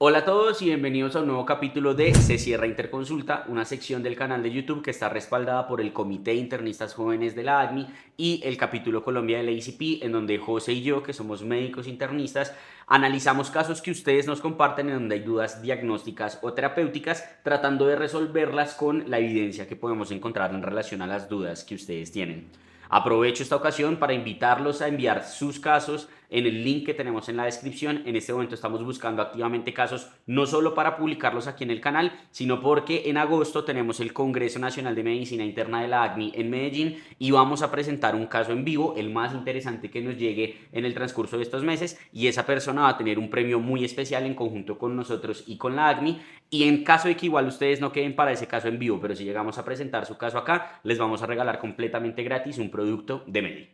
Hola a todos y bienvenidos a un nuevo capítulo de Se Cierra Interconsulta, una sección del canal de YouTube que está respaldada por el Comité de Internistas Jóvenes de la ACMI y el capítulo Colombia del ACP, en donde José y yo, que somos médicos internistas, analizamos casos que ustedes nos comparten en donde hay dudas diagnósticas o terapéuticas, tratando de resolverlas con la evidencia que podemos encontrar en relación a las dudas que ustedes tienen. Aprovecho esta ocasión para invitarlos a enviar sus casos en el link que tenemos en la descripción. En este momento estamos buscando activamente casos, no solo para publicarlos aquí en el canal, sino porque en agosto tenemos el Congreso Nacional de Medicina Interna de la ACMI en Medellín y vamos a presentar un caso en vivo, el más interesante que nos llegue en el transcurso de estos meses, y esa persona va a tener un premio muy especial en conjunto con nosotros y con la ACMI. Y en caso de que igual ustedes no queden para ese caso en vivo, pero si llegamos a presentar su caso acá, les vamos a regalar completamente gratis un producto de Medi.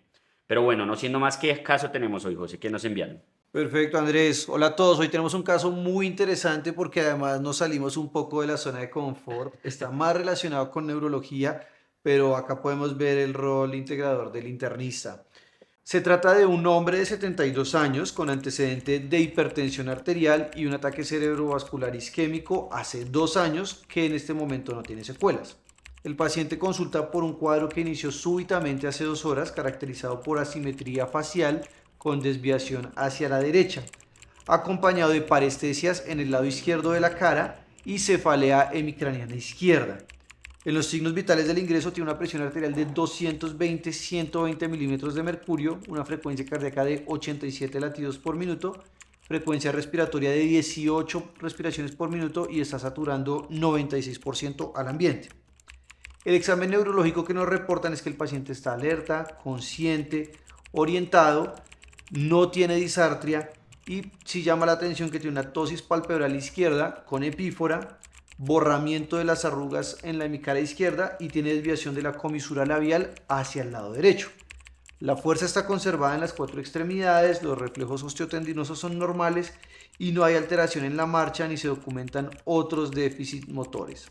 Pero bueno, no siendo más, ¿qué caso tenemos hoy, José? ¿Qué nos enviaron? Perfecto, Andrés. Hola a todos. Hoy tenemos un caso muy interesante porque además nos salimos un poco de la zona de confort. Está más relacionado con neurología, pero acá podemos ver el rol integrador del internista. Se trata de un hombre de 72 años con antecedente de hipertensión arterial y un ataque cerebrovascular isquémico hace 2 años que en este momento no tiene secuelas. El paciente consulta por un cuadro que inició súbitamente hace 2 horas, caracterizado por asimetría facial con desviación hacia la derecha, acompañado de parestesias en el lado izquierdo de la cara y cefalea hemicraniana izquierda. En los signos vitales del ingreso tiene una presión arterial de 220-120 milímetros de mercurio, una frecuencia cardíaca de 87 latidos por minuto, frecuencia respiratoria de 18 respiraciones por minuto y está saturando 96% al ambiente. El examen neurológico que nos reportan es que el paciente está alerta, consciente, orientado, no tiene disartria y sí llama la atención que tiene una tosis palpebral izquierda con epífora, borramiento de las arrugas en la hemicara izquierda y tiene desviación de la comisura labial hacia el lado derecho. La fuerza está conservada en las cuatro extremidades, los reflejos osteotendinosos son normales y no hay alteración en la marcha ni se documentan otros déficits motores.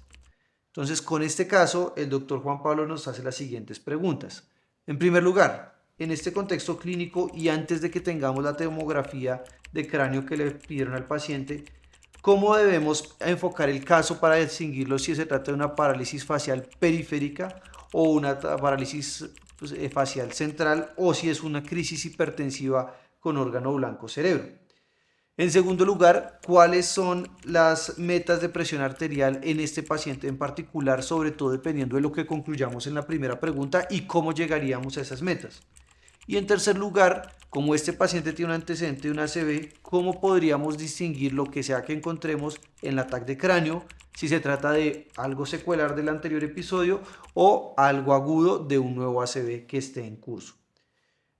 Entonces, con este caso, el doctor Juan Pablo nos hace las siguientes preguntas. En primer lugar, en este contexto clínico y antes de que tengamos la tomografía de cráneo que le pidieron al paciente, ¿cómo debemos enfocar el caso para distinguirlo si se trata de una parálisis facial periférica o una parálisis facial central o si es una crisis hipertensiva con órgano blanco cerebro? En segundo lugar, ¿cuáles son las metas de presión arterial en este paciente en particular, sobre todo dependiendo de lo que concluyamos en la primera pregunta y cómo llegaríamos a esas metas? Y en tercer lugar, como este paciente tiene un antecedente de una ACV, ¿cómo podríamos distinguir lo que sea que encontremos en el ataque de cráneo, si se trata de algo secuelar del anterior episodio o algo agudo de un nuevo ACV que esté en curso?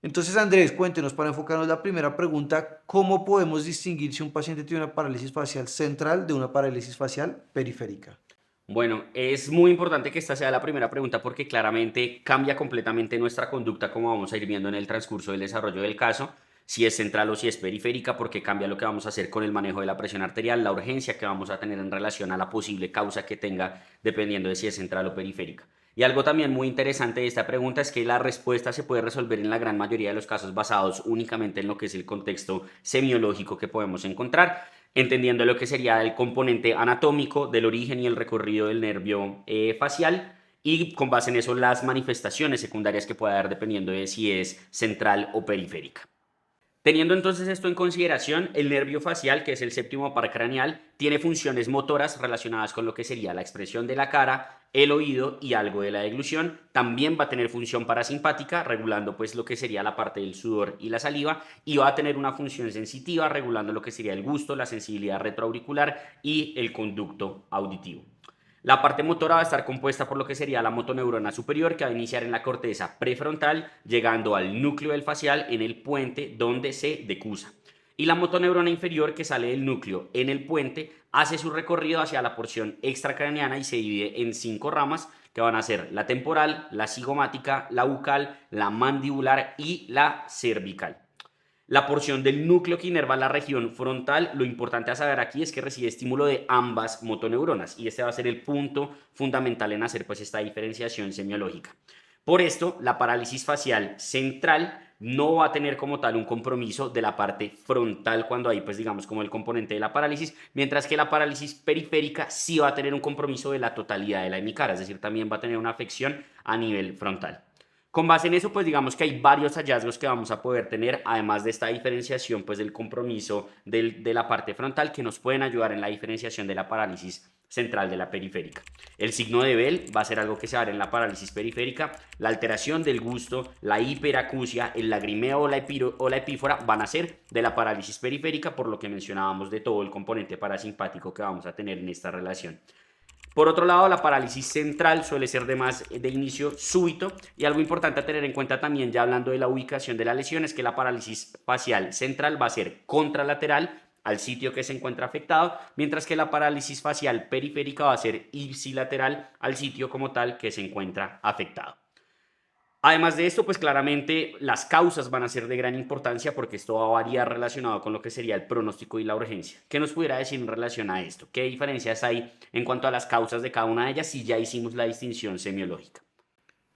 Entonces, Andrés, cuéntenos para enfocarnos la primera pregunta, ¿cómo podemos distinguir si un paciente tiene una parálisis facial central de una parálisis facial periférica? Bueno, es muy importante que esta sea la primera pregunta porque claramente cambia completamente nuestra conducta como vamos a ir viendo en el transcurso del desarrollo del caso, si es central o si es periférica, porque cambia lo que vamos a hacer con el manejo de la presión arterial, la urgencia que vamos a tener en relación a la posible causa que tenga, dependiendo de si es central o periférica. Y algo también muy interesante de esta pregunta es que la respuesta se puede resolver en la gran mayoría de los casos basados únicamente en lo que es el contexto semiológico que podemos encontrar, entendiendo lo que sería el componente anatómico del origen y el recorrido del nervio facial, y con base en eso las manifestaciones secundarias que pueda haber dependiendo de si es central o periférica. Teniendo entonces esto en consideración, el nervio facial, que es el séptimo par craneal, tiene funciones motoras relacionadas con lo que sería la expresión de la cara, el oído y algo de la deglución. También va a tener función parasimpática, regulando pues lo que sería la parte del sudor y la saliva, y va a tener una función sensitiva, regulando lo que sería el gusto, la sensibilidad retroauricular y el conducto auditivo. La parte motora va a estar compuesta por lo que sería la motoneurona superior, que va a iniciar en la corteza prefrontal, llegando al núcleo del facial en el puente donde se decusa. Y la motoneurona inferior, que sale del núcleo en el puente, hace su recorrido hacia la porción extracraneana y se divide en 5 ramas, que van a ser la temporal, la cigomática, la bucal, la mandibular y la cervical. La porción del núcleo que inerva la región frontal, lo importante a saber aquí es que recibe estímulo de ambas motoneuronas y este va a ser el punto fundamental en hacer pues esta diferenciación semiológica. Por esto, la parálisis facial central no va a tener como tal un compromiso de la parte frontal cuando hay, pues digamos, como el componente de la parálisis, mientras que la parálisis periférica sí va a tener un compromiso de la totalidad de la hemicara, es decir, también va a tener una afección a nivel frontal. Con base en eso, pues digamos que hay varios hallazgos que vamos a poder tener, además de esta diferenciación, pues del compromiso de la parte frontal, que nos pueden ayudar en la diferenciación de la parálisis central de la periférica. El signo de Bell va a ser algo que se va a ver en la parálisis periférica, la alteración del gusto, la hiperacusia, el lagrimeo o la epífora van a ser de la parálisis periférica, por lo que mencionábamos de todo el componente parasimpático que vamos a tener en esta relación. Por otro lado, la parálisis central suele ser de inicio súbito, y algo importante a tener en cuenta también, ya hablando de la ubicación de la lesión, es que la parálisis facial central va a ser contralateral al sitio que se encuentra afectado, mientras que la parálisis facial periférica va a ser ipsilateral al sitio como tal que se encuentra afectado. Además de esto, pues claramente las causas van a ser de gran importancia, porque esto va a variar relacionado con lo que sería el pronóstico y la urgencia. ¿Qué nos pudiera decir en relación a esto? ¿Qué diferencias hay en cuanto a las causas de cada una de ellas si ya hicimos la distinción semiológica?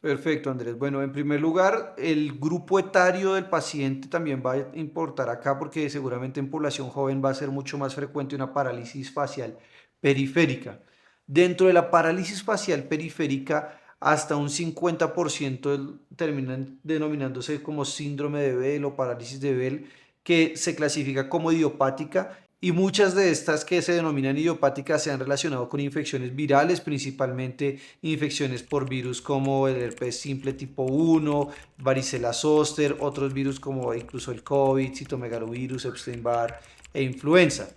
Perfecto, Andrés. Bueno, en primer lugar, el grupo etario del paciente también va a importar acá porque seguramente en población joven va a ser mucho más frecuente una parálisis facial periférica. Dentro de la parálisis facial periférica, hasta un 50% terminan denominándose como síndrome de Bell o parálisis de Bell, que se clasifica como idiopática, y muchas de estas que se denominan idiopáticas se han relacionado con infecciones virales, principalmente infecciones por virus como el herpes simple tipo 1, varicela zoster, otros virus como incluso el COVID, citomegalovirus, Epstein-Barr e influenza.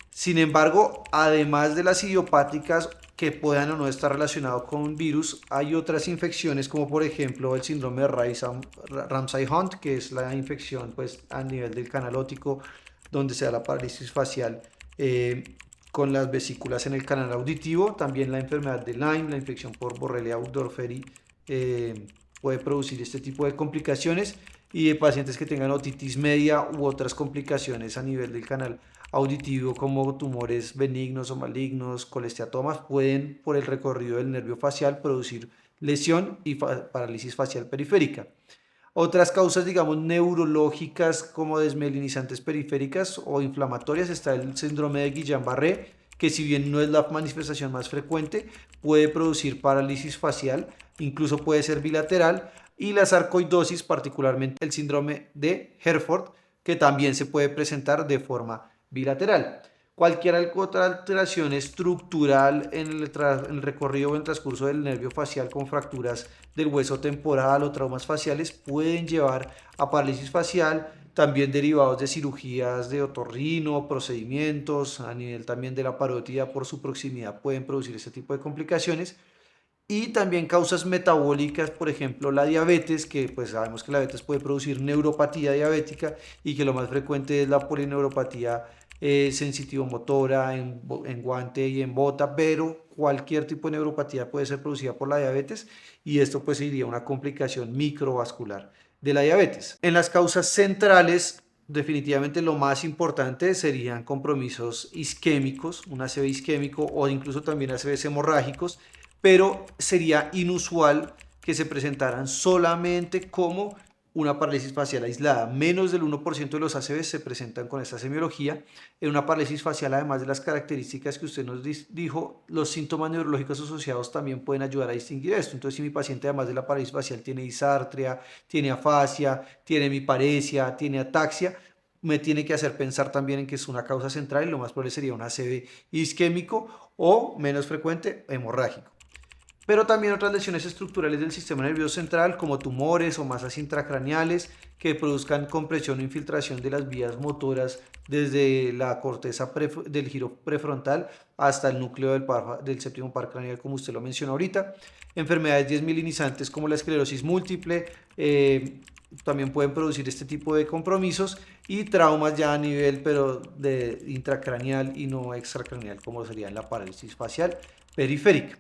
Sin embargo, además de las idiopáticas que puedan o no estar relacionadas con un virus, hay otras infecciones como por ejemplo el síndrome de Ramsay-Hunt, que es la infección pues, a nivel del canal óptico, donde se da la parálisis facial con las vesículas en el canal auditivo. También la enfermedad de Lyme, la infección por Borrelia burgdorferi, puede producir este tipo de complicaciones, y de pacientes que tengan otitis media u otras complicaciones a nivel del canal auditivo como tumores benignos o malignos, colesteatomas, pueden por el recorrido del nervio facial producir lesión y parálisis facial periférica. Otras causas, digamos, neurológicas como desmelinizantes periféricas o inflamatorias, está el síndrome de Guillain-Barré, que si bien no es la manifestación más frecuente, puede producir parálisis facial, incluso puede ser bilateral, y la sarcoidosis, particularmente el síndrome de Herford, que también se puede presentar de forma bilateral. Cualquier otra alteración estructural en el recorrido o en el transcurso del nervio facial con fracturas del hueso temporal o traumas faciales pueden llevar a parálisis facial, también derivados de cirugías de otorrino, procedimientos a nivel también de la parótida por su proximidad pueden producir este tipo de complicaciones. Y también causas metabólicas, por ejemplo la diabetes, que pues sabemos que la diabetes puede producir neuropatía diabética, y que lo más frecuente es la polineuropatía sensitivo-motora en guante y en bota, pero cualquier tipo de neuropatía puede ser producida por la diabetes, y esto pues sería una complicación microvascular de la diabetes. En las causas centrales, definitivamente lo más importante serían compromisos isquémicos, un ACV isquémico o incluso también ACVs hemorrágicos, pero sería inusual que se presentaran solamente como una parálisis facial aislada. Menos del 1% de los ACVs se presentan con esta semiología. En una parálisis facial, además de las características que usted nos dijo, los síntomas neurológicos asociados también pueden ayudar a distinguir esto. Entonces, si mi paciente, además de la parálisis facial, tiene disartria, tiene afasia, tiene hemiparesia, tiene ataxia, me tiene que hacer pensar también en que es una causa central, y lo más probable sería un ACV isquémico o, menos frecuente, hemorrágico. Pero también otras lesiones estructurales del sistema nervioso central, como tumores o masas intracraneales que produzcan compresión o infiltración de las vías motoras desde la corteza del giro prefrontal hasta el núcleo del séptimo par craneal, como usted lo mencionó ahorita. Enfermedades desmielinizantes como la esclerosis múltiple también pueden producir este tipo de compromisos, y traumas ya a nivel pero de intracraneal y no extracraneal, como sería la parálisis facial periférica.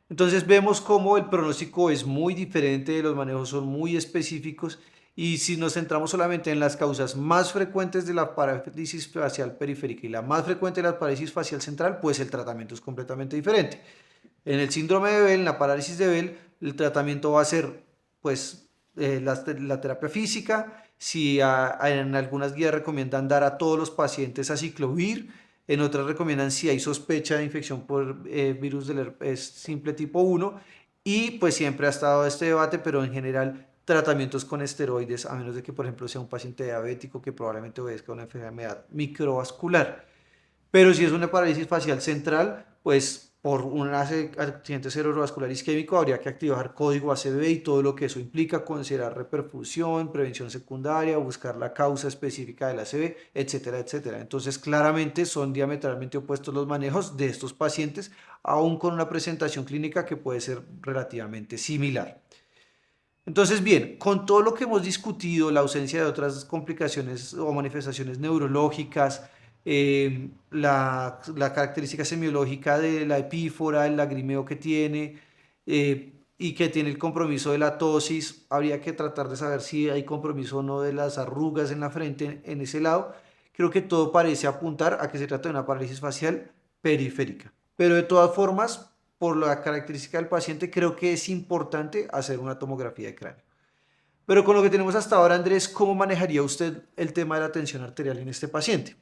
Entonces vemos cómo el pronóstico es muy diferente, los manejos son muy específicos, y si nos centramos solamente en las causas más frecuentes de la parálisis facial periférica y la más frecuente de la parálisis facial central, pues el tratamiento es completamente diferente. En el síndrome de Bell, en la parálisis de Bell, el tratamiento va a ser pues la terapia física. Si en algunas guías recomiendan dar a todos los pacientes aciclovir, en otras recomiendan si hay sospecha de infección por virus del herpes simple tipo 1, y pues siempre ha estado este debate, pero en general tratamientos con esteroides, a menos de que por ejemplo sea un paciente diabético que probablemente obedezca a una enfermedad microvascular. Pero si es una parálisis facial central, pues por un accidente cerebrovascular isquémico habría que activar código ACV y todo lo que eso implica, considerar reperfusión, prevención secundaria, buscar la causa específica del ACV, etcétera, etcétera. Entonces, claramente son diametralmente opuestos los manejos de estos pacientes, aún con una presentación clínica que puede ser relativamente similar. Entonces, bien, con todo lo que hemos discutido, la ausencia de otras complicaciones o manifestaciones neurológicas, la característica semiológica de la epífora, el lagrimeo que tiene, y que tiene el compromiso de la tosis, habría que tratar de saber si hay compromiso o no de las arrugas en la frente en ese lado. Creo que todo parece apuntar a que se trata de una parálisis facial periférica. Pero de todas formas, por la característica del paciente, creo que es importante hacer una tomografía de cráneo. Pero con lo que tenemos hasta ahora, Andrés, ¿cómo manejaría usted el tema de la tensión arterial en este paciente?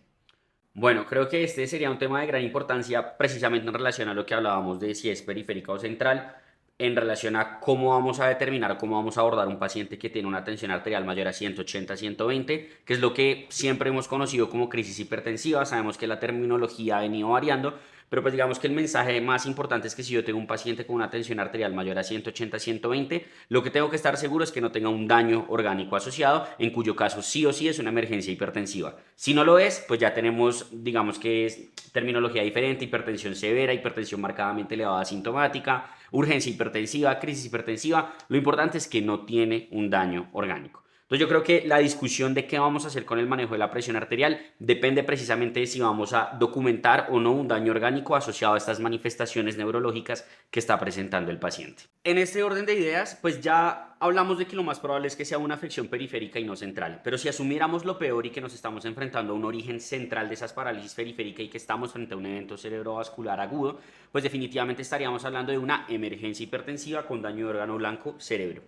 Bueno, creo que este sería un tema de gran importancia precisamente en relación a lo que hablábamos de si es periférica o central, en relación a cómo vamos a determinar o cómo vamos a abordar un paciente que tiene una tensión arterial mayor a 180-120, que es lo que siempre hemos conocido como crisis hipertensiva. Sabemos que la terminología ha venido variando, pero pues digamos que el mensaje más importante es que si yo tengo un paciente con una tensión arterial mayor a 180-120, lo que tengo que estar seguro es que no tenga un daño orgánico asociado, en cuyo caso sí o sí es una emergencia hipertensiva. Si no lo es, pues ya tenemos, digamos que es terminología diferente: hipertensión severa, hipertensión marcadamente elevada sintomática, urgencia hipertensiva, crisis hipertensiva. Lo importante es que no tiene un daño orgánico. Entonces yo creo que la discusión de qué vamos a hacer con el manejo de la presión arterial depende precisamente de si vamos a documentar o no un daño orgánico asociado a estas manifestaciones neurológicas que está presentando el paciente. En este orden de ideas, pues ya hablamos de que lo más probable es que sea una afección periférica y no central, pero si asumiéramos lo peor y que nos estamos enfrentando a un origen central de esas parálisis periféricas y que estamos frente a un evento cerebrovascular agudo, pues definitivamente estaríamos hablando de una emergencia hipertensiva con daño de órgano blanco cerebro.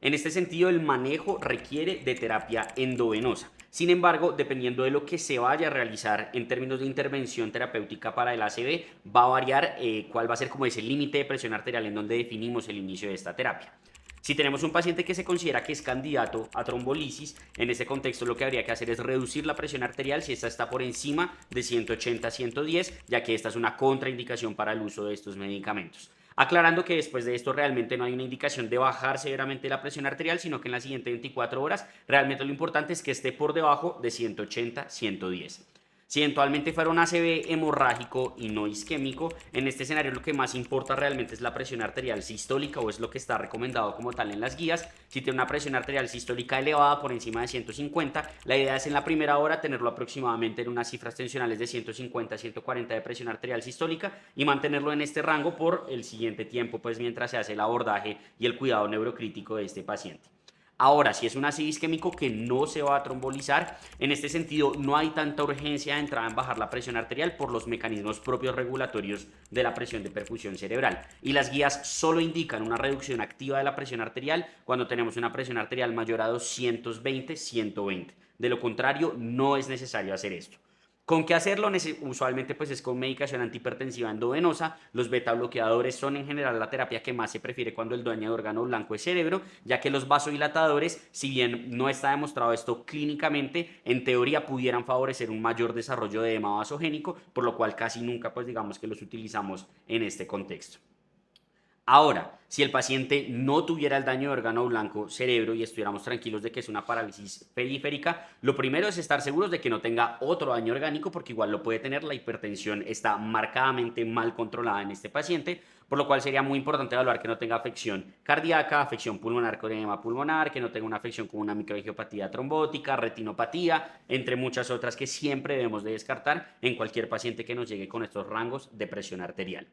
En este sentido, el manejo requiere de terapia endovenosa. Sin embargo, dependiendo de lo que se vaya a realizar en términos de intervención terapéutica para el ACV, va a variar cuál va a ser como ese límite de presión arterial en donde definimos el inicio de esta terapia. Si tenemos un paciente que se considera que es candidato a trombolisis, en ese contexto lo que habría que hacer es reducir la presión arterial si esta está por encima de 180-110, ya que esta es una contraindicación para el uso de estos medicamentos. Aclarando que después de esto realmente no hay una indicación de bajar severamente la presión arterial, sino que en las siguientes 24 horas realmente lo importante es que esté por debajo de 180-110. Si eventualmente fuera un ACV hemorrágico y no isquémico, en este escenario lo que más importa realmente es la presión arterial sistólica, o es lo que está recomendado como tal en las guías. Si tiene una presión arterial sistólica elevada por encima de 150, la idea es en la primera hora tenerlo aproximadamente en unas cifras tensionales de 150-140 de presión arterial sistólica y mantenerlo en este rango por el siguiente tiempo, pues mientras se hace el abordaje y el cuidado neurocrítico de este paciente. Ahora, si es un ácido isquémico que no se va a trombolizar, en este sentido no hay tanta urgencia de entrar en bajar la presión arterial por los mecanismos propios regulatorios de la presión de perfusión cerebral. Y las guías solo indican una reducción activa de la presión arterial cuando tenemos una presión arterial mayor a 220-120. De lo contrario, no es necesario hacer esto. ¿Con qué hacerlo? Usualmente pues es con medicación antihipertensiva endovenosa. Los beta bloqueadores son en general la terapia que más se prefiere cuando el daño de órgano blanco es cerebro, ya que los vasodilatadores, si bien no está demostrado esto clínicamente, en teoría pudieran favorecer un mayor desarrollo de edema vasogénico, por lo cual casi nunca pues digamos que los utilizamos en este contexto. Ahora, si el paciente no tuviera el daño de órgano blanco cerebro y estuviéramos tranquilos de que es una parálisis periférica, lo primero es estar seguros de que no tenga otro daño orgánico, porque igual lo puede tener. La hipertensión está marcadamente mal controlada en este paciente, por lo cual sería muy importante evaluar que no tenga afección cardíaca, afección pulmonar con edema pulmonar, que no tenga una afección con una microangiopatía trombótica, retinopatía, entre muchas otras que siempre debemos de descartar en cualquier paciente que nos llegue con estos rangos de presión arterial.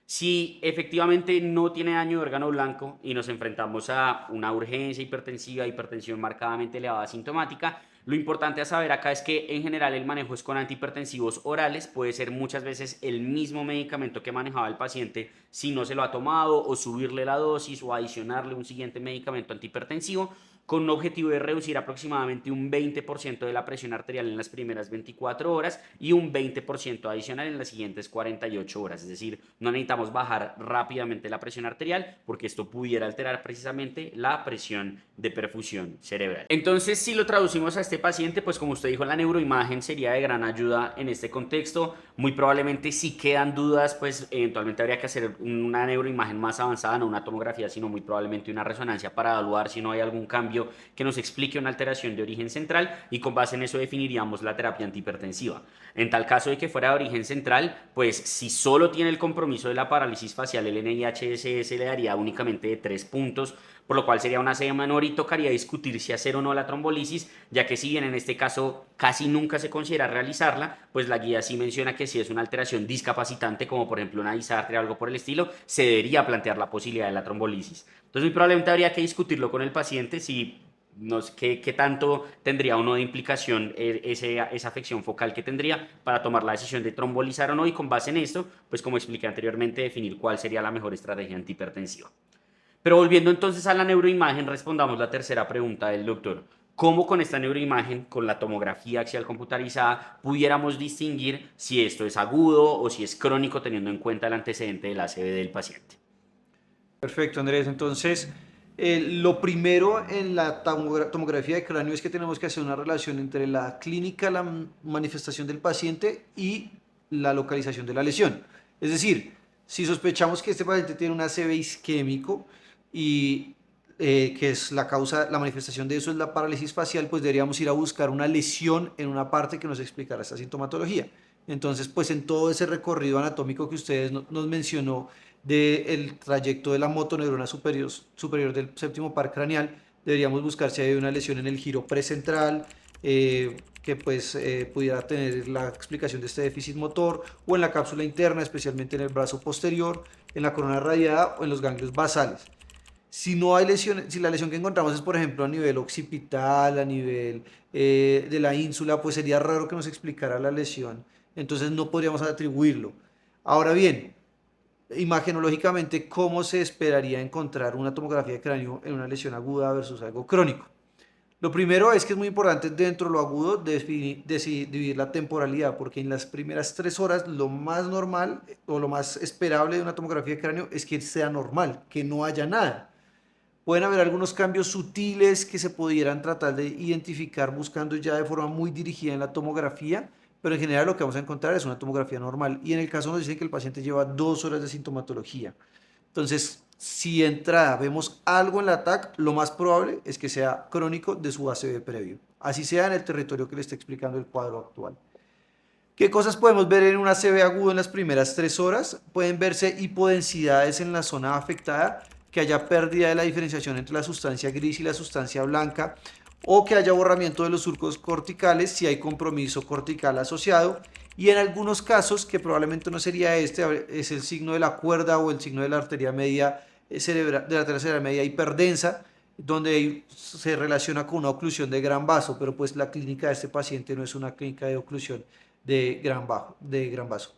Si efectivamente no tiene daño de órgano blanco y nos enfrentamos a una urgencia hipertensiva, hipertensión marcadamente elevada sintomática, Lo importante a saber acá es que en general el manejo es con antihipertensivos orales, puede ser muchas veces el mismo medicamento que manejaba el paciente si no se lo ha tomado, o subirle la dosis o adicionarle un siguiente medicamento antihipertensivo, con un objetivo de reducir aproximadamente un 20% de la presión arterial en las primeras 24 horas y un 20% adicional en las siguientes 48 horas. Es decir, no necesitamos bajar rápidamente la presión arterial porque esto pudiera alterar precisamente la presión de perfusión cerebral. Entonces, si lo traducimos a este paciente, pues como usted dijo, la neuroimagen sería de gran ayuda en este contexto. Muy probablemente, si quedan dudas, pues eventualmente habría que hacer una neuroimagen más avanzada, no una tomografía, sino muy probablemente una resonancia para evaluar si no hay algún cambio que nos explique una alteración de origen central, y con base en eso definiríamos la terapia antihipertensiva. En tal caso de que fuera de origen central, pues si solo tiene el compromiso de la parálisis facial, el NIHSS le daría únicamente de 3 puntos, por lo cual sería una C menor y tocaría discutir si hacer o no la trombolisis, ya que si bien en este caso casi nunca se considera realizarla, pues la guía sí menciona que si es una alteración discapacitante, como por ejemplo una disartria o algo por el estilo, se debería plantear la posibilidad de la trombolisis. Entonces muy probablemente habría que discutirlo con el paciente si no sé qué tanto tendría o no de implicación esa afección focal que tendría para tomar la decisión de trombolizar o no, y con base en esto, pues como expliqué anteriormente, definir cuál sería la mejor estrategia antihipertensiva. Pero volviendo entonces a la neuroimagen, respondamos la tercera pregunta del doctor. ¿Cómo con esta neuroimagen, con la tomografía axial computarizada, pudiéramos distinguir si esto es agudo o si es crónico, teniendo en cuenta el antecedente del ACV del paciente? Perfecto, Andrés. Entonces, lo primero en la tomografía de cráneo es que tenemos que hacer una relación entre la clínica, la manifestación del paciente y la localización de la lesión. Es decir, si sospechamos que este paciente tiene un ACV isquémico y que es la causa, la manifestación de eso es la parálisis facial, pues deberíamos ir a buscar una lesión en una parte que nos explicara esta sintomatología. Entonces, pues en todo ese recorrido anatómico que ustedes nos mencionó, del trayecto de la motoneurona superior del séptimo par craneal, deberíamos buscar si hay una lesión en el giro precentral, que pues pudiera tener la explicación de este déficit motor, o en la cápsula interna, especialmente en el brazo posterior, en la corona radiada o en los ganglios basales. Si no hay lesiones, si la lesión que encontramos es, por ejemplo, a nivel occipital, a nivel de la ínsula, pues sería raro que nos explicara la lesión. Entonces no podríamos atribuirlo. Ahora bien, imagenológicamente, ¿cómo se esperaría encontrar una tomografía de cráneo en una lesión aguda versus algo crónico? Lo primero es que es muy importante dentro de lo agudo dividir la temporalidad, porque en las primeras 3 horas lo más normal o lo más esperable de una tomografía de cráneo es que sea normal, que no haya nada. Pueden haber algunos cambios sutiles que se pudieran tratar de identificar buscando ya de forma muy dirigida en la tomografía, pero en general lo que vamos a encontrar es una tomografía normal. Y en el caso nos dice que el paciente lleva 2 horas de sintomatología. Entonces, si de entrada vemos algo en la TAC, lo más probable es que sea crónico de su ACV previo. Así sea en el territorio que le esté explicando el cuadro actual. ¿Qué cosas podemos ver en un ACV agudo en las primeras 3 horas? Pueden verse hipodensidades en la zona afectada, que haya pérdida de la diferenciación entre la sustancia gris y la sustancia blanca, o que haya borramiento de los surcos corticales si hay compromiso cortical asociado. Y en algunos casos, que probablemente no sería este, es el signo de la cuerda o el signo de la arteria media cerebral, de la arteria cerebral media hiperdensa, donde se relaciona con una oclusión de gran vaso, pero pues la clínica de este paciente no es una clínica de oclusión de gran vaso.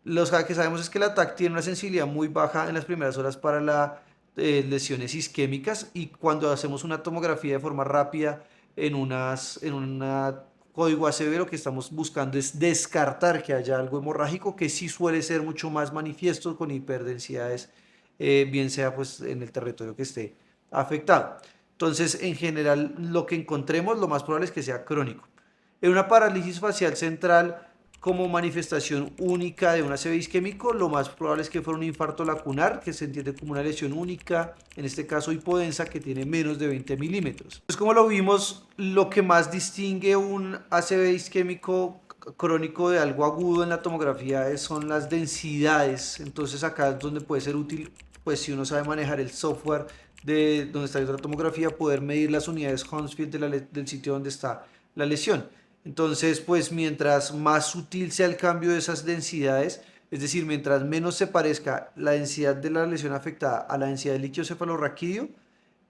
Lo que sabemos es que la TAC tiene una sensibilidad muy baja en las primeras horas para las lesiones isquémicas, y cuando hacemos una tomografía de forma rápida en una código ACV, lo que estamos buscando es descartar que haya algo hemorrágico, que sí suele ser mucho más manifiesto con hiperdensidades, bien sea pues en el territorio que esté afectado. Entonces, en general, lo que encontremos, lo más probable es que sea crónico. En una parálisis facial central como manifestación única de un ACV isquémico, lo más probable es que fuera un infarto lacunar, que se entiende como una lesión única, en este caso hipodensa, que tiene menos de 20 milímetros. Pues como lo vimos, lo que más distingue un ACV isquémico crónico de algo agudo en la tomografía son las densidades. Entonces acá es donde puede ser útil, pues si uno sabe manejar el software de donde está la tomografía, poder medir las unidades Hounsfield del sitio donde está la lesión. Entonces, pues mientras más sutil sea el cambio de esas densidades, es decir, mientras menos se parezca la densidad de la lesión afectada a la densidad del líquido cefalorraquídeo,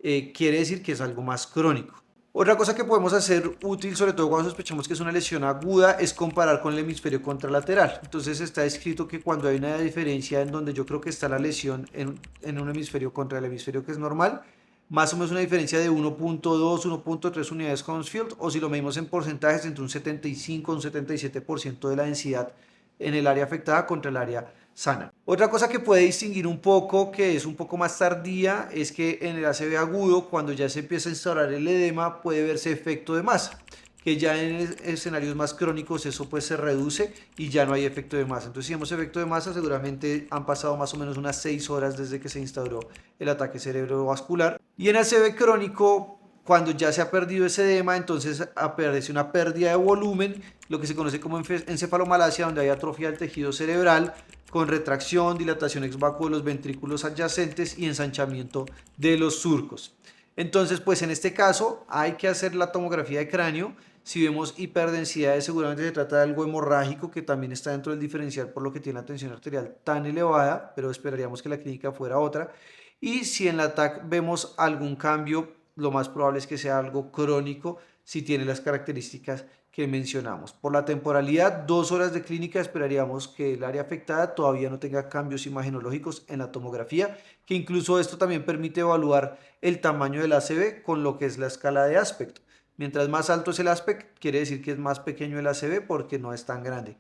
quiere decir que es algo más crónico. Otra cosa que podemos hacer útil, sobre todo cuando sospechamos que es una lesión aguda, es comparar con el hemisferio contralateral. Entonces está escrito que cuando hay una diferencia en donde yo creo que está la lesión en un hemisferio contra el hemisferio que es normal, más o menos una diferencia de 1.2, 1.3 unidades Hounsfield, o si lo medimos en porcentajes, entre un 75 y un 77% de la densidad en el área afectada contra el área sana. Otra cosa que puede distinguir un poco, que es un poco más tardía, es que en el ACV agudo, cuando ya se empieza a instaurar el edema, puede verse efecto de masa, que ya en escenarios más crónicos eso pues se reduce y ya no hay efecto de masa. Entonces si vemos efecto de masa, seguramente han pasado más o menos unas 6 horas desde que se instauró el ataque cerebrovascular. Y en ACV crónico, cuando ya se ha perdido ese edema, entonces aparece una pérdida de volumen, lo que se conoce como encefalomalacia, donde hay atrofia del tejido cerebral, con retracción, dilatación ex vacuo de los ventrículos adyacentes y ensanchamiento de los surcos. Entonces, pues en este caso hay que hacer la tomografía de cráneo. Si vemos hiperdensidades, seguramente se trata de algo hemorrágico que también está dentro del diferencial por lo que tiene la tensión arterial tan elevada, pero esperaríamos que la clínica fuera otra. Y si en la TAC vemos algún cambio, lo más probable es que sea algo crónico si tiene las características que mencionamos. Por la temporalidad, 2 horas de clínica, esperaríamos que el área afectada todavía no tenga cambios imagenológicos en la tomografía, que incluso esto también permite evaluar el tamaño del ACV con lo que es la escala de aspecto. Mientras más alto es el aspecto, quiere decir que es más pequeño el ACV porque no es tan grande,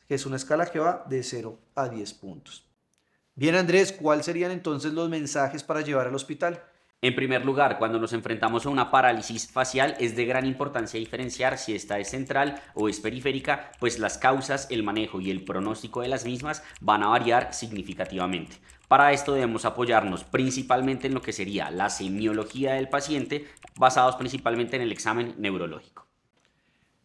que es una escala que va de 0 a 10 puntos. Bien, Andrés, ¿cuáles serían entonces los mensajes para llevar al hospital? En primer lugar, cuando nos enfrentamos a una parálisis facial, es de gran importancia diferenciar si esta es central o es periférica, pues las causas, el manejo y el pronóstico de las mismas van a variar significativamente. Para esto debemos apoyarnos principalmente en lo que sería la semiología del paciente, basados principalmente en el examen neurológico.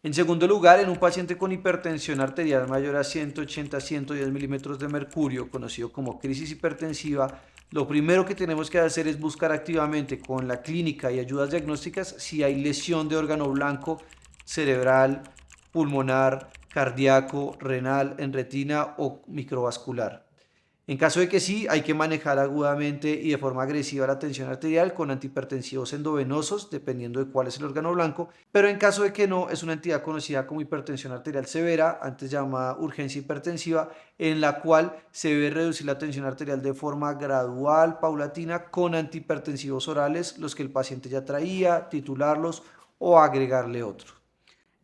En segundo lugar, en un paciente con hipertensión arterial mayor a 180-110 milímetros de mercurio, conocido como crisis hipertensiva, lo primero que tenemos que hacer es buscar activamente con la clínica y ayudas diagnósticas si hay lesión de órgano blanco cerebral, pulmonar, cardíaco, renal, en retina o microvascular. En caso de que sí, hay que manejar agudamente y de forma agresiva la tensión arterial con antihipertensivos endovenosos, dependiendo de cuál es el órgano blanco, pero en caso de que no, es una entidad conocida como hipertensión arterial severa, antes llamada urgencia hipertensiva, en la cual se debe reducir la tensión arterial de forma gradual, paulatina, con antihipertensivos orales, los que el paciente ya traía, titularlos o agregarle otros.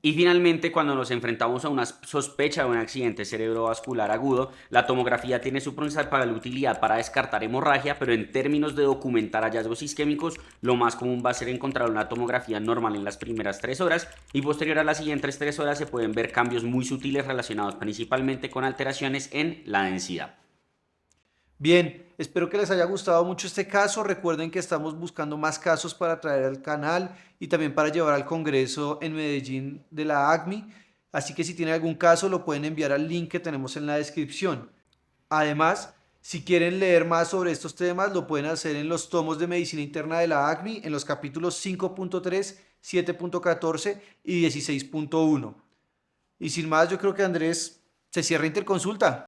Y finalmente, cuando nos enfrentamos a una sospecha de un accidente cerebrovascular agudo, la tomografía tiene su principal utilidad para descartar hemorragia, pero en términos de documentar hallazgos isquémicos, lo más común va a ser encontrar una tomografía normal en las primeras 3 horas y posterior a las siguientes 3 horas se pueden ver cambios muy sutiles relacionados principalmente con alteraciones en la densidad. Bien, espero que les haya gustado mucho este caso. Recuerden que estamos buscando más casos para traer al canal y también para llevar al Congreso en Medellín de la ACMI. Así que si tienen algún caso lo pueden enviar al link que tenemos en la descripción. Además, si quieren leer más sobre estos temas, lo pueden hacer en los tomos de medicina interna de la ACMI, en los capítulos 5.3, 7.14 y 16.1. Y sin más, yo creo que Andrés se cierra Interconsulta.